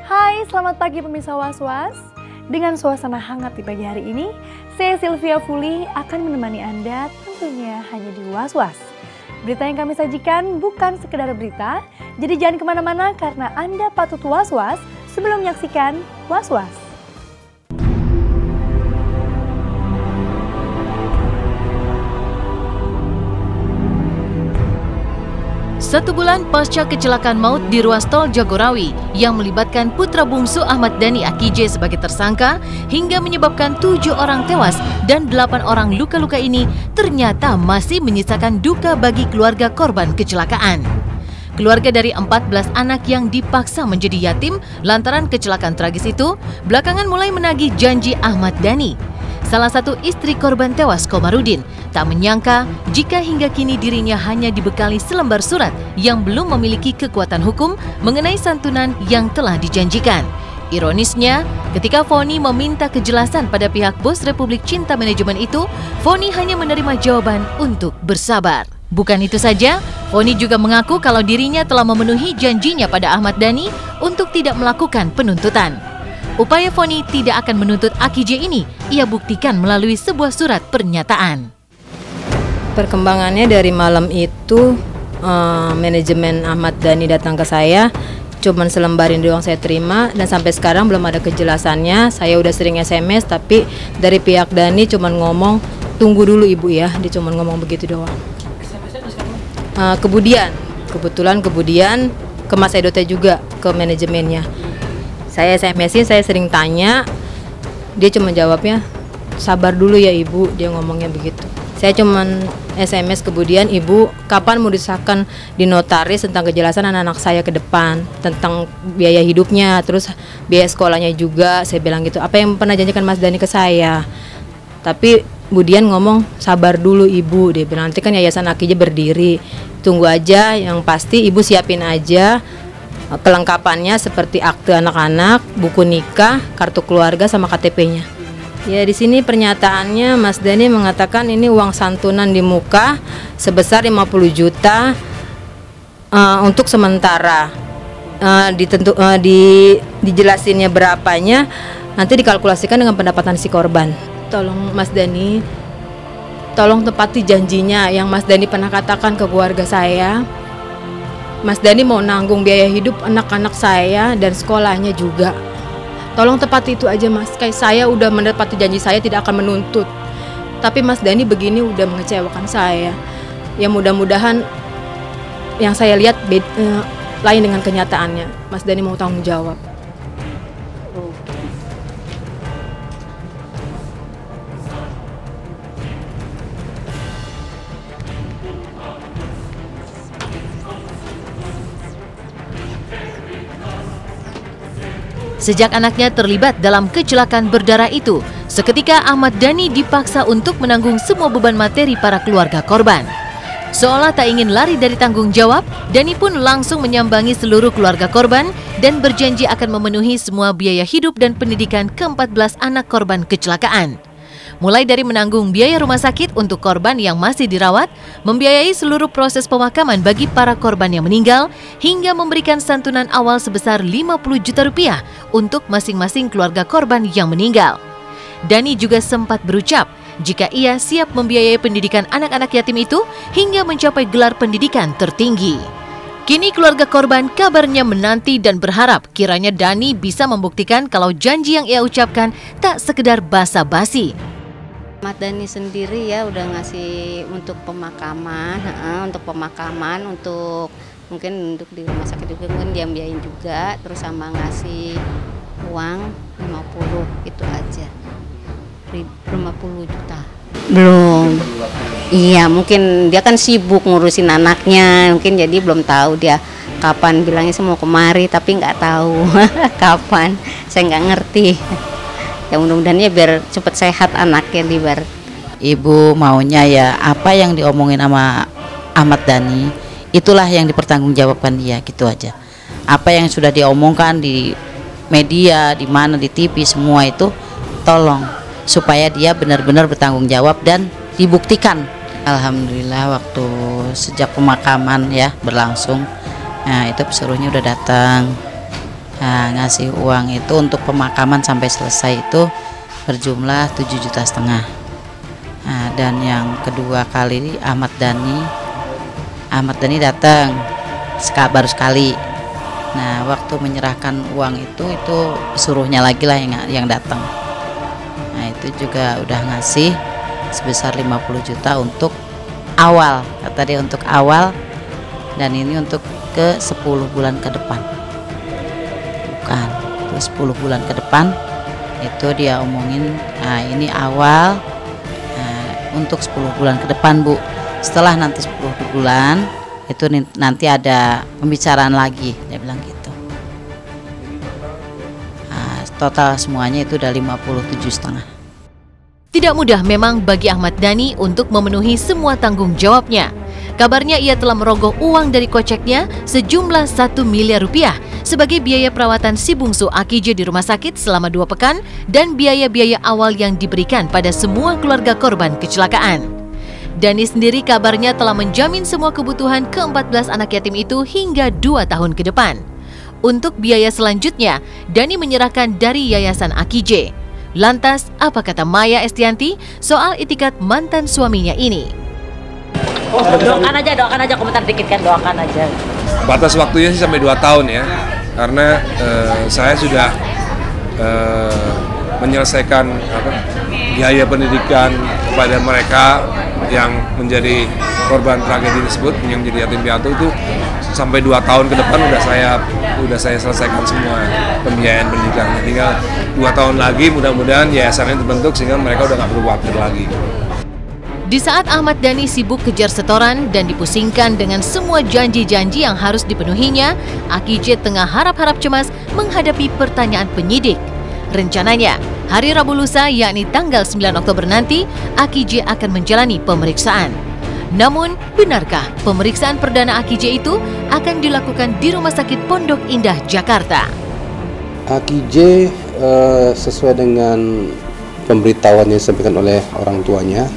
Hai, selamat pagi pemirsa Was-Was. Dengan suasana hangat di pagi hari ini, saya Sylvia Fuli akan menemani Anda tentunya hanya di Was-Was. Berita yang kami sajikan bukan sekedar berita, jadi jangan kemana-mana karena Anda patut was-was sebelum menyaksikan Was-Was. Satu bulan pasca kecelakaan maut di ruas tol Jagorawi yang melibatkan putra bungsu Ahmad Dhani Akije sebagai tersangka hingga menyebabkan 7 orang tewas dan 8 orang luka-luka ini ternyata masih menyisakan duka bagi keluarga korban kecelakaan. Keluarga dari 14 anak yang dipaksa menjadi yatim lantaran kecelakaan tragis itu belakangan mulai menagih janji Ahmad Dhani. Salah satu istri korban tewas, Komarudin, tak menyangka jika hingga kini dirinya hanya dibekali selembar surat yang belum memiliki kekuatan hukum mengenai santunan yang telah dijanjikan. Ironisnya, ketika Foni meminta kejelasan pada pihak bos Republik Cinta Manajemen itu, Foni hanya menerima jawaban untuk bersabar. Bukan itu saja, Foni juga mengaku kalau dirinya telah memenuhi janjinya pada Ahmad Dhani untuk tidak melakukan penuntutan. Upaya Foni tidak akan menuntut Akije ini, ia buktikan melalui sebuah surat pernyataan. Perkembangannya dari malam itu, manajemen Ahmad Dhani datang ke saya, cuman selembarin doang saya terima, dan sampai sekarang belum ada kejelasannya. Saya udah sering SMS, tapi dari pihak Dhani cuman ngomong, tunggu dulu ibu ya, dia cuman ngomong begitu doang. Kemudian ke Mas Edo juga, ke manajemennya. Saya SMS-in, saya sering tanya, dia cuma jawabnya, sabar dulu ya ibu, dia ngomongnya begitu. Saya cuman SMS kemudian, ibu kapan mau disahkan di notaris tentang kejelasan anak-anak saya ke depan, tentang biaya hidupnya, terus biaya sekolahnya juga, saya bilang gitu, apa yang pernah janjikan Mas Dhani ke saya. Tapi kemudian ngomong, sabar dulu ibu, dia bilang, nanti kan Yayasan Akije berdiri, tunggu aja, yang pasti ibu siapin aja kelengkapannya seperti akte anak-anak, buku nikah, kartu keluarga sama KTP-nya. Ya di sini pernyataannya Mas Dhani mengatakan ini uang santunan di muka sebesar 50 juta untuk sementara. Dijelasinnya berapanya nanti dikalkulasikan dengan pendapatan si korban. Tolong Mas Dhani, tolong tepati janjinya yang Mas Dhani pernah katakan ke keluarga saya. Mas Dhani mau nanggung biaya hidup anak-anak saya dan sekolahnya juga. Tolong tepati itu aja Mas, kayak saya udah menepati janji saya tidak akan menuntut. Tapi Mas Dhani begini udah mengecewakan saya. Ya mudah-mudahan yang saya lihat lain dengan kenyataannya. Mas Dhani mau tanggung jawab. Sejak anaknya terlibat dalam kecelakaan berdarah itu, seketika Ahmad Dhani dipaksa untuk menanggung semua beban materi para keluarga korban. Seolah tak ingin lari dari tanggung jawab, Dhani pun langsung menyambangi seluruh keluarga korban dan berjanji akan memenuhi semua biaya hidup dan pendidikan ke-14 anak korban kecelakaan. Mulai dari menanggung biaya rumah sakit untuk korban yang masih dirawat, membiayai seluruh proses pemakaman bagi para korban yang meninggal, hingga memberikan santunan awal sebesar 50 juta rupiah untuk masing-masing keluarga korban yang meninggal. Dhani juga sempat berucap jika ia siap membiayai pendidikan anak-anak yatim itu hingga mencapai gelar pendidikan tertinggi. Kini keluarga korban kabarnya menanti dan berharap kiranya Dhani bisa membuktikan kalau janji yang ia ucapkan tak sekedar basa-basi. Ahmad Dhani sendiri ya udah ngasih untuk pemakaman, untuk mungkin untuk di rumah sakit juga mungkin dia biayain juga, terus sama ngasih uang 50 itu aja, 50 juta. Belum, iya mungkin dia kan sibuk ngurusin anaknya, mungkin jadi belum tahu dia kapan bilangnya saya mau kemari, tapi nggak tahu kapan, saya nggak ngerti. Ya mudah-mudahan ya biar cepat sehat anaknya di bar. Ibu maunya ya apa yang diomongin sama Ahmad Dhani itulah yang dipertanggungjawabkan dia, gitu aja. Apa yang sudah diomongkan di media, di mana di TV semua itu tolong supaya dia benar-benar bertanggung jawab dan dibuktikan. Alhamdulillah waktu sejak pemakaman ya berlangsung, nah itu pesuruhnya udah datang. Nah, ngasih uang itu untuk pemakaman sampai selesai itu berjumlah 7,5 juta. Nah, dan yang kedua kali Ahmad Dhani datang baru sekali. Nah, waktu menyerahkan uang itu suruhnya lagi lah yang datang. Nah, itu juga udah ngasih sebesar 50 juta untuk awal, kata dia untuk awal, dan ini untuk ke 10 bulan ke depan. Bukan, itu 10 bulan ke depan itu dia omongin. Nah, ini awal, untuk 10 bulan ke depan, Bu. Setelah nanti 10 bulan itu nanti ada pembicaraan lagi, dia bilang gitu. Nah, total semuanya itu udah 57,5. Tidak mudah memang bagi Ahmad Dhani untuk memenuhi semua tanggung jawabnya. Kabarnya ia telah merogoh uang dari koceknya sejumlah 1 miliar rupiah sebagai biaya perawatan si bungsu Aki J di rumah sakit selama 2 pekan dan biaya-biaya awal yang diberikan pada semua keluarga korban kecelakaan. Dhani sendiri kabarnya telah menjamin semua kebutuhan ke-14 anak yatim itu hingga 2 tahun ke depan. Untuk biaya selanjutnya, Dhani menyerahkan dari Yayasan Aki J. Lantas, apa kata Maya Estianti soal itikat mantan suaminya ini? Doakan aja komentar dikit kan, doakan aja. Batas waktunya sih sampai 2 tahun ya, karena saya sudah menyelesaikan biaya pendidikan kepada mereka yang menjadi korban tragedi tersebut, yang menjadi yatim piatu itu sampai 2 tahun ke depan udah saya selesaikan semua pembiayaan pendidikannya. Tinggal 2 tahun lagi mudah-mudahan yayasannya terbentuk sehingga mereka udah nggak perlu khawatir lagi. Di saat Ahmad Dhani sibuk kejar setoran dan dipusingkan dengan semua janji-janji yang harus dipenuhinya, Aki J tengah harap-harap cemas menghadapi pertanyaan penyidik. Rencananya, hari Rabu lusa yakni tanggal 9 Oktober nanti, Aki J akan menjalani pemeriksaan. Namun, benarkah pemeriksaan perdana Aki J itu akan dilakukan di Rumah Sakit Pondok Indah, Jakarta? Aki J sesuai dengan pemberitahuan yang disampaikan oleh orang tuanya,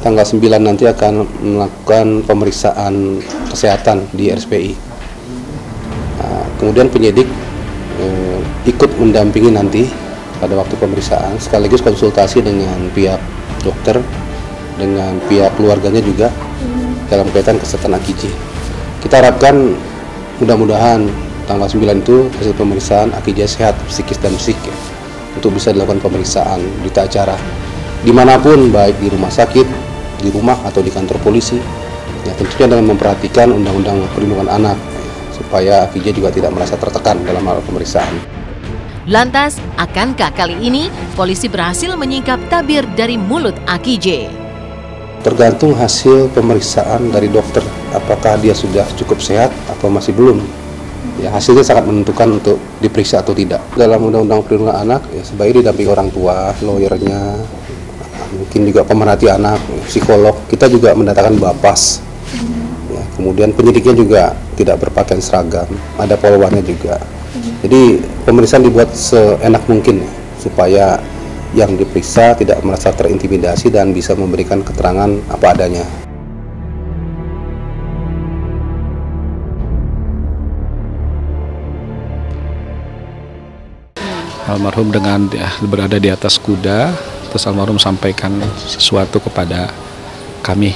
tanggal 9 nanti akan melakukan pemeriksaan kesehatan di RSPI. Kemudian penyidik ikut mendampingi nanti pada waktu pemeriksaan, sekaligus konsultasi dengan pihak dokter, dengan pihak keluarganya juga dalam kaitan kesehatan Aki J. Kita harapkan mudah-mudahan tanggal 9 itu hasil pemeriksaan Aki J sehat psikis dan fisik ya, untuk bisa dilakukan pemeriksaan berita acara dimanapun, baik di rumah sakit, di rumah atau di kantor polisi, ya tentunya dengan memperhatikan undang-undang perlindungan anak supaya Aki J juga tidak merasa tertekan dalam hal pemeriksaan. Lantas, akankah kali ini polisi berhasil menyingkap tabir dari mulut Aki J? Tergantung hasil pemeriksaan dari dokter, apakah dia sudah cukup sehat atau masih belum. Ya, hasilnya sangat menentukan untuk diperiksa atau tidak. Dalam undang-undang perlindungan anak, ya sebaiknya didampingi orang tua, lawyernya, mungkin juga pemerhati anak, psikolog. Kita juga mendatangkan bapas. Ya, kemudian penyidiknya juga tidak berpakaian seragam, ada polwannya juga. Jadi pemeriksaan dibuat seenak mungkin supaya yang diperiksa tidak merasa terintimidasi dan bisa memberikan keterangan apa adanya. Almarhum dengan berada di atas kuda, terus almarhum sampaikan sesuatu kepada kami